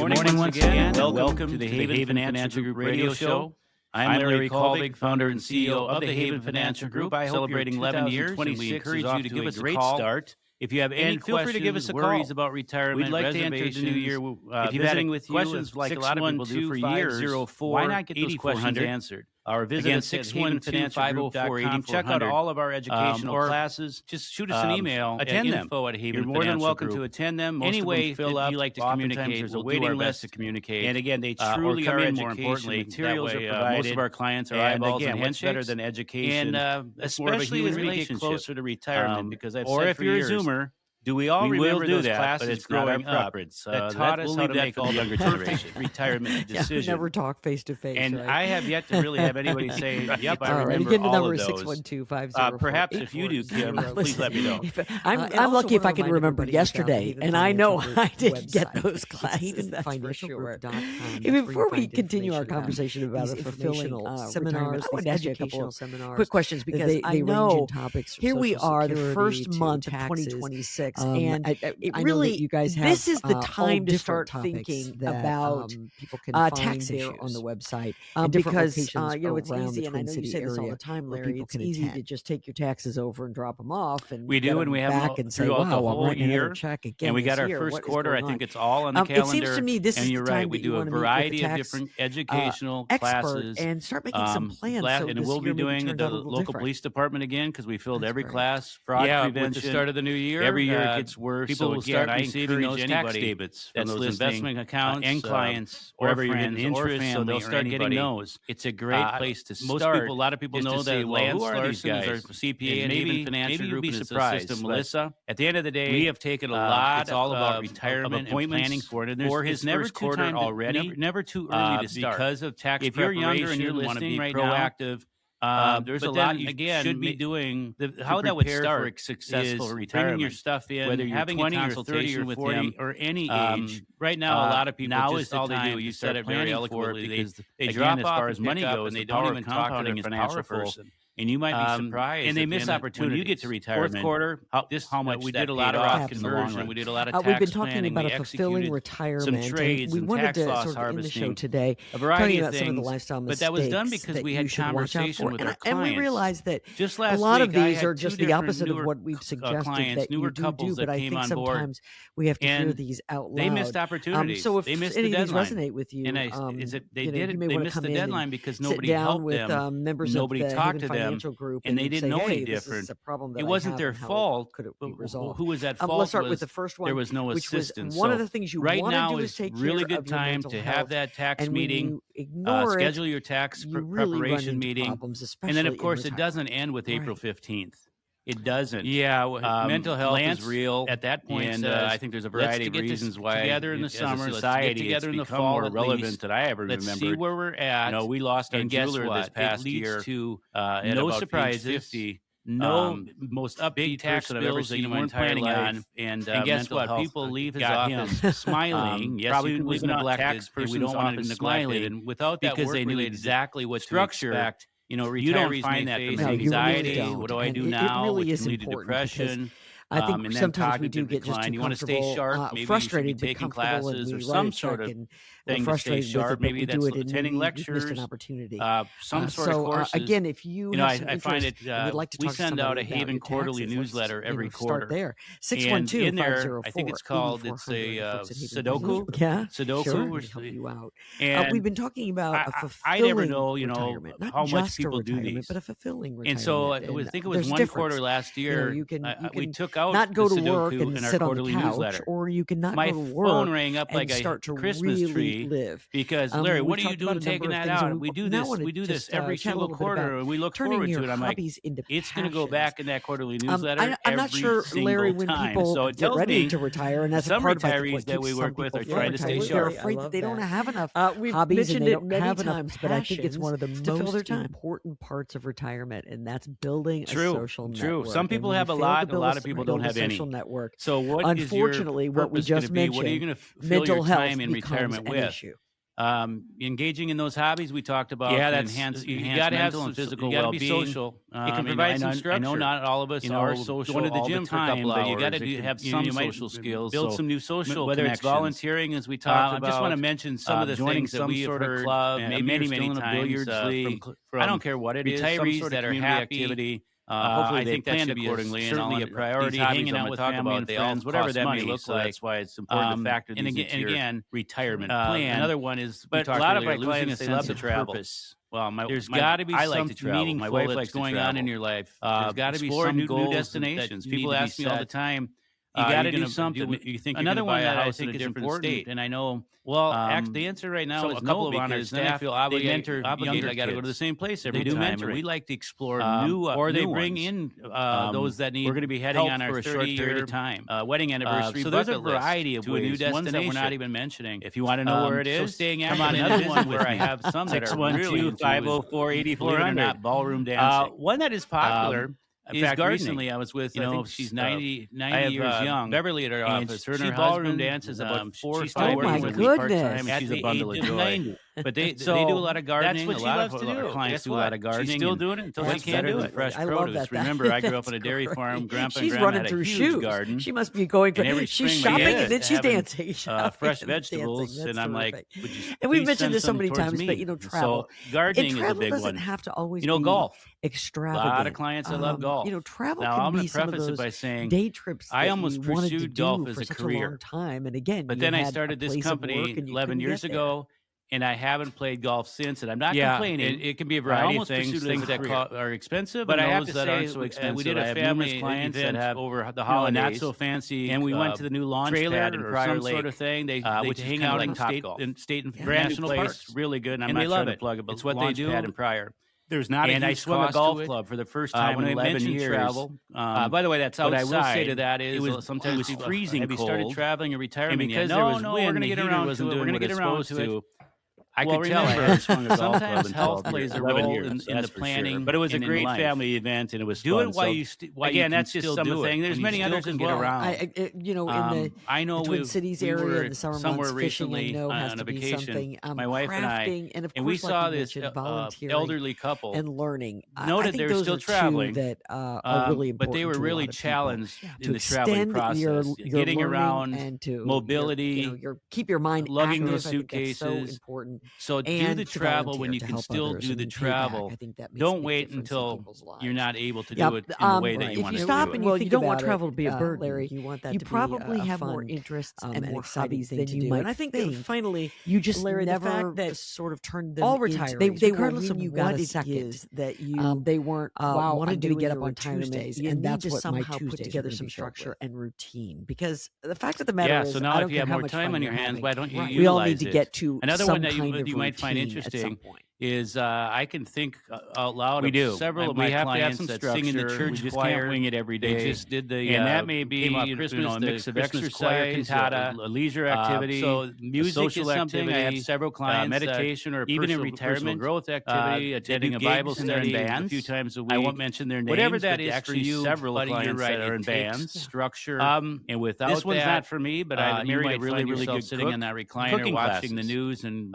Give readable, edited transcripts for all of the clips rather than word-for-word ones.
morning once again, and welcome to the Haven Financial Group radio show. I'm Larry Kallevig, founder and CEO of the Haven Financial Group, celebrating 11 years, and we encourage you to give us a great start. If you have any questions, feel free to give us a worries about retirement, we'd like to enter the new year. If you've had any questions, like a lot of people do for years, why not get those questions answered? Our visit at 612-504-8400. Check out all of our educational classes. Just shoot us an email. Attend them. You're more than welcome to attend them. Anyway, fill up. You like to communicate. There's a waiting list to communicate. And again, they truly are education. More importantly, materials are provided. Most of our clients are eyeballs and handshakes. Better than education. And especially as we get closer to retirement, because I've said for years, Zoomer, do we all remember those classes but it's growing up that taught us how to make all the younger generation retirement decisions? Never talk face to face. And right? I have yet to really have anybody say, "Yep, I remember you get the all number of those." 612-504. Perhaps if you do, Kim, please let me know. I'm lucky if I can remember yesterday, and I know I didn't get those classes. That's for sure. Before we continue our conversation about a fulfilling seminars, I want to ask you a couple of quick questions because I know here we are, the first month of 2026. And it really, you guys have this is the time to start thinking about people can tax issues on the website, because it's easy. And I know you say this all the time, Larry. It's easy to just take your taxes over and drop them off, and we do, and we have back and say, throughout the "Wow, whole I'm writing year." another check again." And we got our first quarter. I think it's all on the calendar. It seems to me this is you're the time right. We do a variety of different educational classes and start making some plans. And we'll be doing the local police department again because we filled every class. Fraud prevention. With the start of the new year, every year it gets worse. People will start receiving those tax statements from those investment accounts and clients, wherever you're getting interest, so they'll start getting those. It's a great place to start. A lot of people know that Lance Larson is our CPA and Haven Financial Group and assistant Melissa. At the end of the day, we have taken a lot. It's all about retirement and planning for it. And there's his never first quarter already. Never too early to start because of tax. If you're younger and you're listening right proactive. There's a lot you should be doing. How that would start for successful retirement. Bringing your stuff in, whether you're having 20 or 30 or 40 or any age. Right now, a lot of people now is all they do. You said it very eloquently. They drop as far as money goes, and they don't even talk to their financial person. And you might be surprised. And they miss opportunities. When you get to retirement, fourth quarter, how much we did a lot of rock conversion. We did a lot of tax we've been talking planning. about a fulfilling retirement. Some trades we and wanted tax to loss sort of harvesting. In the show today, a variety of things, some of the lifestyle mistakes. But that was done because we had conversation with our clients. And we realized that just last a lot week, of these are just the opposite of what we've suggested that you do. But I think sometimes we have to hear these out loud. They missed opportunities. So if they missed any the of these deadline. resonate with you, they missed the deadline because nobody helped them. Members nobody of the talked to Haven them, Financial Group, and they didn't know any different. It wasn't their fault. Could it be resolved? Who was at fault? Let's start with the first one. There was no assistance. One of the things you right want now to do is take really care good of your time mental to health. have that tax And meeting. Schedule your tax preparation meeting, and then of course it doesn't end with April 15th. It doesn't. Yeah, mental health is real at that point, and I think there's a variety of reasons why. Together in the summer, society, together in the fall, more relevant than I ever remember. Let's see where we're at. We lost our jeweler this past year. To no surprises. 50. Most upbeat tax bills that you weren't planning on, and guess what? People leave his office smiling. Yes, probably was neglected. We don't want to neglect it, and without that, because they knew exactly what to expect. You don't find that from anxiety. What do I do now? It can lead to depression. I think sometimes we do get decline. just too you want to stay sharp. Maybe frustrated, you should be taking classes or some sort of thing to stay frustrated sharp. with it, Maybe that's attending lectures. Missed an opportunity. Some sort of courses. Again, if you have some I find it. like to we talk send to out a Haven quarterly newsletter every quarter. Start there. 612 in there, I think it's called. It's a Sudoku. Yeah, Sudoku. Sure, help you out. And we've been talking about a fulfilling I never know, retirement, not how much just people a do retirement, these. But a fulfilling retirement. And so I think it was one quarter last year. We took out not go the to work Sudoku and in our sit on quarterly the couch, newsletter. or you can not My go to work phone rang up like start a to Christmas really tree live. Because Larry, what are you doing taking that out? We do this. We do this every single quarter, and we look forward to it. I'm like, it's going to go back in that quarterly newsletter. I'm not sure, Larry, when people get ready to retire, and that's some part of retirees that we work with are trying to stay they're sharp. afraid that they don't have enough We've hobbies and mentioned they it don't many have enough times, but I think it's one of the most time. important parts of retirement, and that's building a True, social network. true. Some people have a lot, a lot of people don't have any. Social network. So what Unfortunately, is your what we just mentioned, what are you going to fill mental your health time in becomes retirement an with? issue. engaging in those hobbies we talked about. Yeah, that's you got to have mental and physical well-being. Be social. It can provide some structure. I know not all of us are social going to the gym for a couple hours. But you got to have some social skills. Build some new social whether it's volunteering, as we talked about. I just want to mention some of the things that we have heard. Club, maybe many times. Billiards league. I don't care what it is. Retirees that are happy. Activity. Hopefully I think that should be accordingly certainly a priority. Hanging out with family and friends, whatever that may look like. That's why it's important to factor these into your retirement plan. Another one is, but a lot of my clients, they love to travel. Well, there's got to be something meaningful that's going on in your life. There's got to be some new destinations. People ask me all the time. You got to do something. You think another one that I think is important state, and I know. Well, the answer right now is no, because then I feel obligated. I got to go to the same place every time. And we like to explore new, or they bring in those that need. We're going to be heading on our 30-year time wedding anniversary. So there's a variety of ways, ones that we're not even mentioning. If you want to know where it is, staying come on another one where I have some that are really 612-504-8400 ballroom dancing. One that is popular. In fact, recently I was with, I think she's 90 years young. Beverly at her office. Her and her husband dances about 4 or 5 days a week part-time, and she's a bundle of joy. But they do a lot of gardening. A lot of our clients do a lot of gardening. She's still doing it until she can't do it. Fresh produce. Remember, I grew up on a dairy farm. Grandpa and Grandma had a huge garden. She must be going. She's shopping and then she's dancing. Fresh vegetables, and I'm like, and we've mentioned this so many times, but travel. So gardening is a big one. Doesn't have to always golf. Extravagant. A lot of clients that love golf. Travel now, can I'm be some of those by saying, day trips. I almost pursued golf as a career. Long time, and again, but then I started this company 11 years ago, and I haven't played golf since. And I'm not complaining. It can be a variety of things that are expensive, but I have to say, aren't so expensive. We did a family clients that have over the holidays, not so fancy, and we went to the new launch pad or some sort of thing. They hang out in state and national parks, really good, and they love it. It's what they do. And Prior. There's not and I swim a golf club for the first time in 11 years. Travel. By the way, that's outside. What I will say to that is, sometimes it was freezing cold. Have you started traveling or retirement? And because there was wind, we're going to get around to it. We're going to get around to it. I could tell I had swung a golf club in health plays a role in the planning, sure. But it was a great family event, and it was do fun. It while you again, that's just some thing. There's many others as well. I know the Twin Cities area in the summer months, fishing recently on a vacation. My wife and I, and we saw this elderly couple and learning. Noted they were still traveling, that are really important, but they were really challenged in the traveling process, getting around and to mobility. Keep your mind lugging those suitcases. So important. So do the travel when you can still do the travel. Don't wait until you're not able to do it in the way that you want to do it. If you stop and you don't want travel to be a burden, Larry, you want that to probably have more interests and more hobbies than you might. And I think that finally, you just Larry, the fact that sort of turned them all retirees, they regardless of what it is that you they weren't wanting to get up on Tuesdays, and that's what somehow put together some structure and routine. Because the fact of the matter is, so now if you have more time on your hands, why don't you utilize it? We all need to get to another one that you might find interesting is I can think out loud. We do. Several of my clients that sing in the church choir. Can't wing it every day. They just did the and that may be Christmas, a mix of exercise, cantata, a leisure activity. So music is something. I have several clients meditation or even in retirement growth activity, attending a Bible study a few times a week. I won't mention their names. Whatever that is for you. Several clients that are in bands. Structure and without this one's not for me, but I married a really good sitting in that recliner watching the news and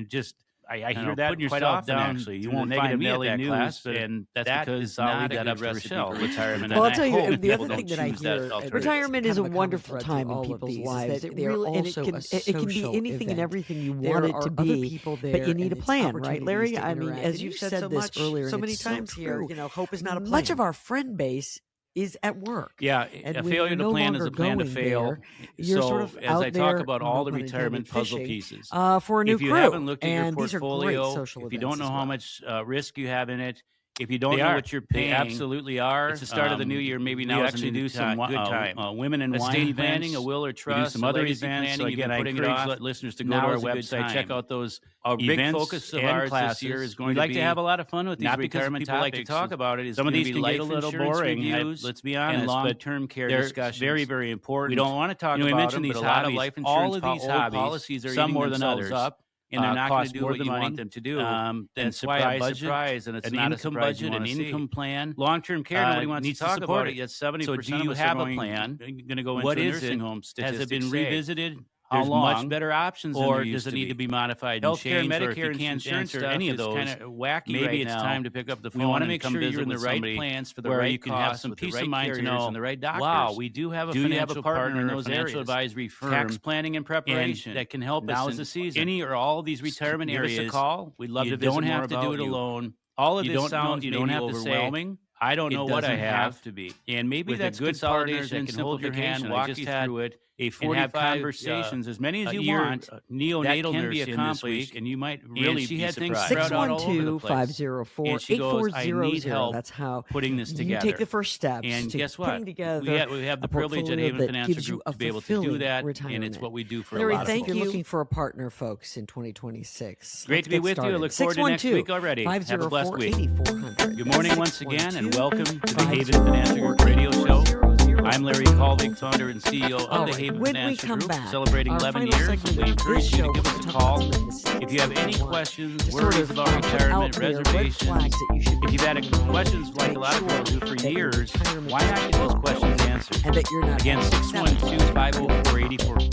just. I hear that quite often, actually. You won't find me at that class, and that's because I'll leave that up to Rochelle. Retirement. Well, I'll tell you, the other thing that I hear, retirement is a wonderful time in people's lives. It can be anything and everything you want it to be, but you need a plan, right, Larry? I mean, as you've said this earlier, so many times here, hope is not a plan. Much of our friend base is at work. Yeah, a failure to plan is a plan to fail. You're sort of as I talk about all the retirement puzzle pieces, for a new crew. If you haven't looked at your portfolio, if you don't know how much risk you have in it, if you don't know what you're paying, they absolutely are. It's the start of the new year. Maybe now actually do some good time. Women in wine planning, a will or trust, some other events. So again, I encourage listeners to go to our website, check out those events. Big focus of ours this year is going to be. We like to have a lot of fun with these retirement topics. Like to talk about it. Some of these can get a little boring. Let's be honest, and long-term care discussions. Very, very important. We don't want to talk about them, but a lot of life insurance, all of these policies are some more than others up. And they're not going to do what you want them to do. Then surprise, and it's not a income budget, an income plan, long-term care. Nobody wants to talk about it. Yet 70% of us are going to go into nursing home statistics. Has it been revisited? There's much better options, or does it need to be modified and changed? Medicare, and insurance, or any of those kind of wacky. Maybe it's time to pick up the phone. We want to make sure you're in the right plans for the right you can have some peace of mind to know. And the right doctors. Wow, we do have a financial partner in those financial advisory firm, tax planning and preparation that can help us. Now is the season. Any or all of these retirement areas. Give us a call. We'd love to visit more about you. You don't have to do it alone. All of this sounds maybe overwhelming. I don't know what I have to be, and maybe that's good consolidation that can hold your hand, walk you through it. A 45 conversations, as many as you want. Neonatal can be accomplished, and you might really be surprised. 612-504-8400. That's how putting this together. You take the first steps. And to guess what? Putting together we have the privilege at Haven Financial Group to be able to do that, and it's what we do for a lot of folks. You're looking for a partner, folks, in 2026. Great to be with you. I look forward to next week already. Have a blessed week. Good morning once again, and welcome to the Haven Financial Group radio show. I'm Larry Kallevig, founder and CEO of the Haven Financial Group, celebrating 11 years. We encourage you to give us a call. If you have any questions, worries about retirement, reservations, if you've had questions like a lot of people do for years, why not get those questions answered? Again, 612-504-8400.